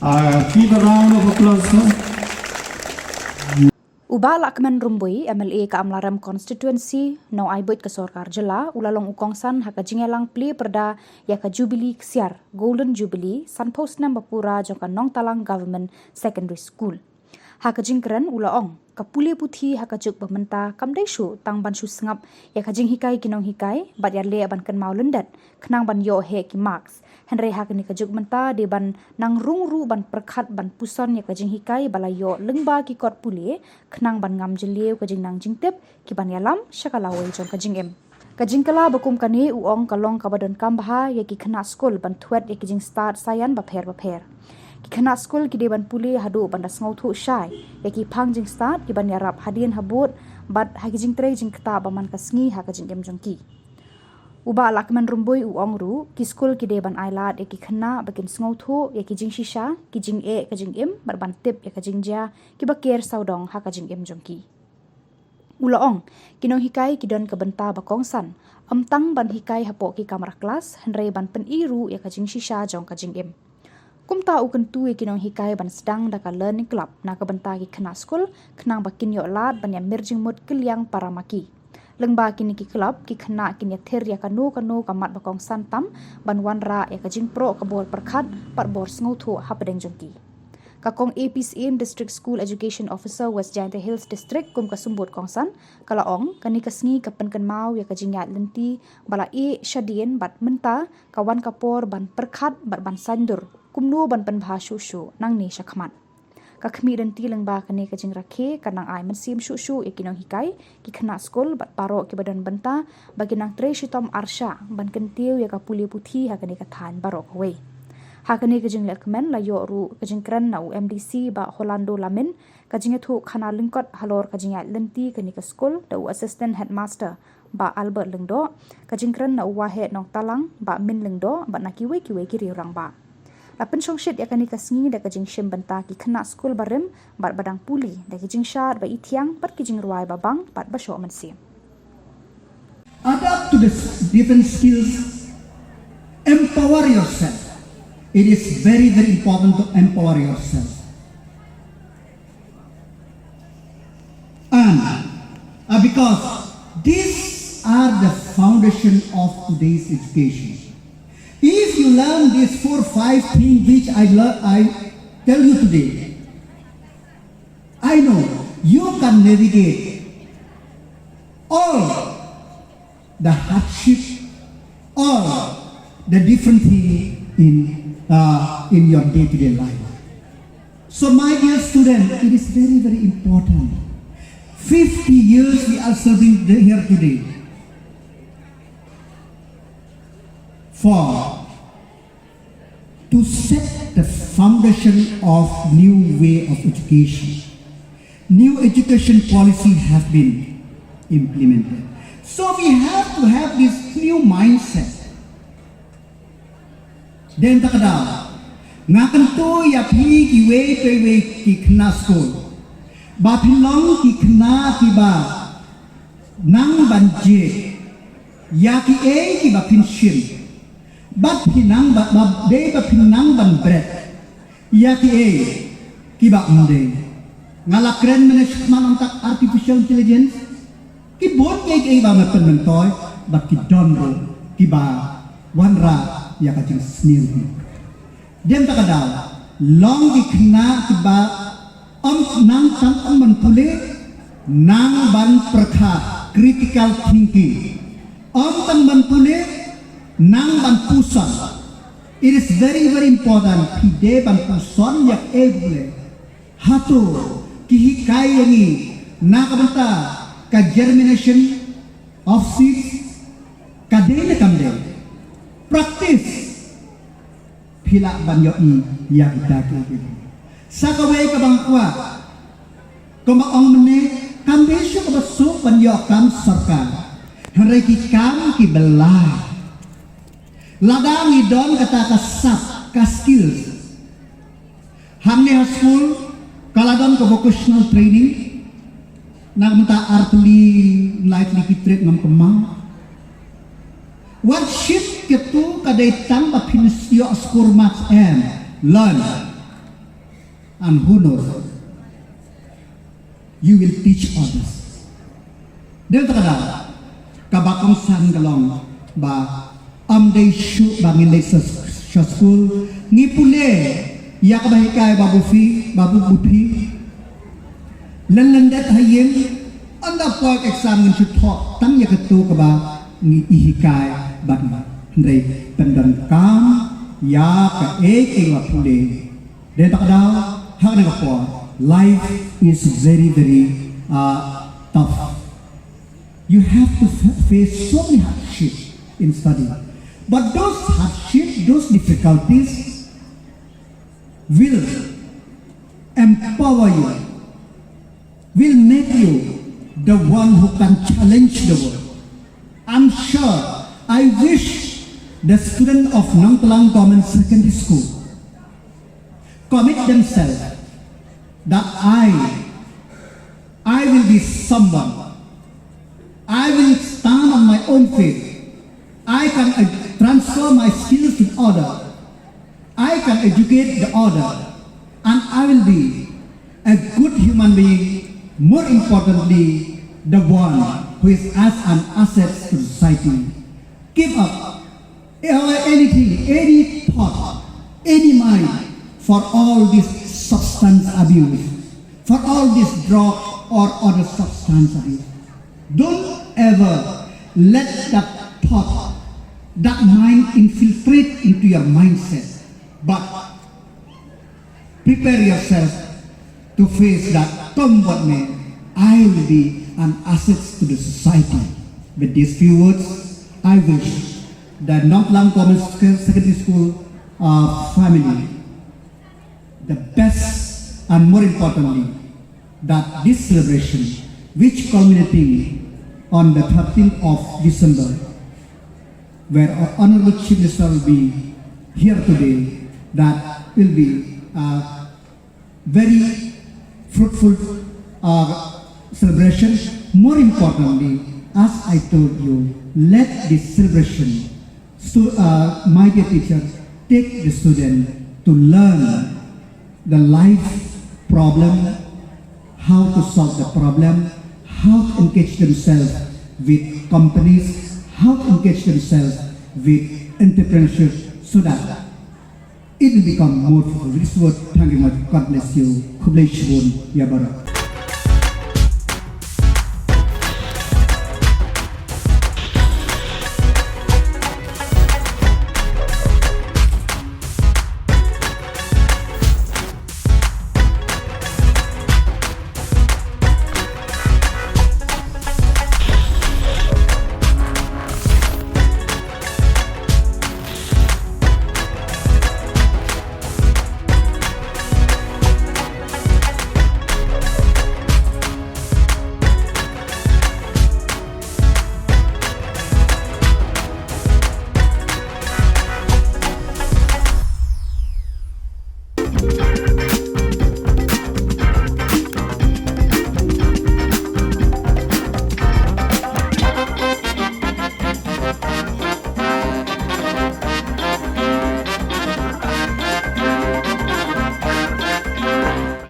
Give a round of applause. Bah Lahkmen Rymbui, MLA ke Amlarem Constituency, Nongaibuit ke sorkar Jylla, ulalong kongsan haka jingialang plie pyrda iaka Jubili Ksiar, Golden Jubilee, snempura jong Nongtalang Govt Secondary School. Haka jingkren ulaong, ka Pule puthi haka juk mynta kamdai shuh tang ban shuh Sngap iaka jinghikai ki Nonghikai, bat ialeh ban kynmaw lyndet, khnang ban he ki marks, hynrei haka ni ka juk mynta de ban nang rungru ban perkhat ban puson iaka jinghikai bala lengba ki kot Pule, khnang ban ngam jelew ka jingnang jingtip ki ban yalam syakalawai jong ka jingem. Ka jingkala bakum kani uong kalong ka badon kambaha yaki khna school ban thuet yaki jing start sayan bapher. Ki khna school ki deban Pule hadu ban das ngau shai yaki phang jing start ki ban yarap hadien habut bat haki jing tre jing kta baman ka sngi haka jingem jongki. Bah Lahkmen Rymbui uong ru ki school ki deban ailat yaki khna bakin ngau yaki jing shisha ki jing ka jing im ban tip yaka jingja ki bakir saudong haka jingem jongki. Ulaong, Nonghikai ki don kebenta ba kongsan, amtang ban hikai hapok ki kamar kelas, hynrei ban peniru ya ka jing shisha jong ka jing im. Kumta ukentu ki Nonghikai ban sedang da ka learning club na kebenta ki khna school, khnang bakin yo lat ban ya mirjing mut keliang paramaki. Lengba kini ki club ki khna kini ther ya kanu kamat ba kongsan tam ban wanra ya ka jing pro ka bol perkhat par bor ngau hapadeng jongki. Kakong APCN District School Education Officer West Jaintia Hills District kum kasumbut kongsan kalaong kani kasngi kapen kynmaw ya kajingat lenti bala shadien bat mynta kawan kapor ban perkhat bat ban sandur kumnu ban shuh nang ni syakhamat kakhmi lenti lengba kani kajing rakhe kanang ai mensim shuh ya Nonghikai ki khna school bat paro ki badan benta bagi nang tre shitom arsha ban kentiu ya ka Pule puthi ha kani kathan barok hoi. Hakani kajing Lahkmen la yo ru kajing kren na UMDC ba Holando lamin kajing thu khana lingkot halor kajing lenti kani ka school da assistant headmaster ba Albert lengdo kajing kren na wahe Nongtalang ba min lengdo ba nakiwe ki riurang ba. La penshongshit ya kani kasngi da kajing shim benta ki khna school barim bat badang Pule da kajing shar ba itiang pat kajing ruai ba bang pat ba sho mansi. Adapt to the different skills, empower yourself. It is very important to empower yourself. And because these are the foundation of today's education. If you learn these 4 or 5 things which I tell you today, I know you can navigate all the hardship, all the different things in your day-to-day life. So my dear student, it is very, very important. 50 years we are serving here today to set the foundation of new way of education. New education policy have been implemented. So we have to have this new mindset. Den takada ngakan to ya phi ki we ki khna school ba philong ki khna ki ba nang ban je ya ki ki ba phin shin ba phinang ba de ba phinang ban bread ya ki ba unde ngalakren management tak artificial intelligence ki bon ye ba ma pen toy ba ki don ki ba wanra ya kacing snil dem takadaw long di khna kiba nang tang man Pule nang ban prakha critical thinking tang man Pule nang ban pusan. It is very, very important pide ban pusan yak Pule hato kihikai yangi nakabanta ka germination of seeds kadene kamde practice pila banyo yang daki sakawe ka bangkwa kumaong mene kambesyo ka baso banyo kam sorkar hynrei ki kam ki bela ladang idon kata kasap ka skills hamne school kaladon ka vocational training nagmenta artli likely ki trip ngam kemang worksheet ketu kadai tang ba finisyo score maths and learn and who knows, you will teach others. Dia kata, kabak kongsan galong ba amday shuh bangin day school ngi Pule iaka bahikai babu puthi lyndet hayim anda poik exam ngi chuthok tang ya ketu kaba ngi ihikai ban hynrei pendan kam ya ka wa Pule. Dia kata hak na ko life is very tough. You have to face so many hardships in study. But those hardships, those difficulties will empower you, will make you the one who can challenge the world. I'm sure, I wish the students of Nongtalang Govt Secondary School commit themselves that I will be someone. I will stand on my own feet. I can transfer my skills to others. I can educate the other. And I will be a good human being, more importantly, the one who is as an asset to society. Give up anything, any thought, any mind for all this substance abuse, for all this drug or other substance abuse. Don't ever let that thought, that mind infiltrate into your mindset, but prepare yourself to face that come what may, I will be an asset to the society. With these few words, I wish the Nongtalang Govt Secondary School family the best, and more importantly, that this celebration, which culminating on the 13th of December, where our Honorable Chief Minister will be here today, that will be a very fruitful celebration. More importantly, as I told you, let this celebration, my dear teacher, take the student to learn the life problem, how to solve the problem, how to engage themselves with companies, how to engage themselves with entrepreneurship, so that it will become more fruitful. This word, thank you much. God bless you. Kublai Shibun Yabara.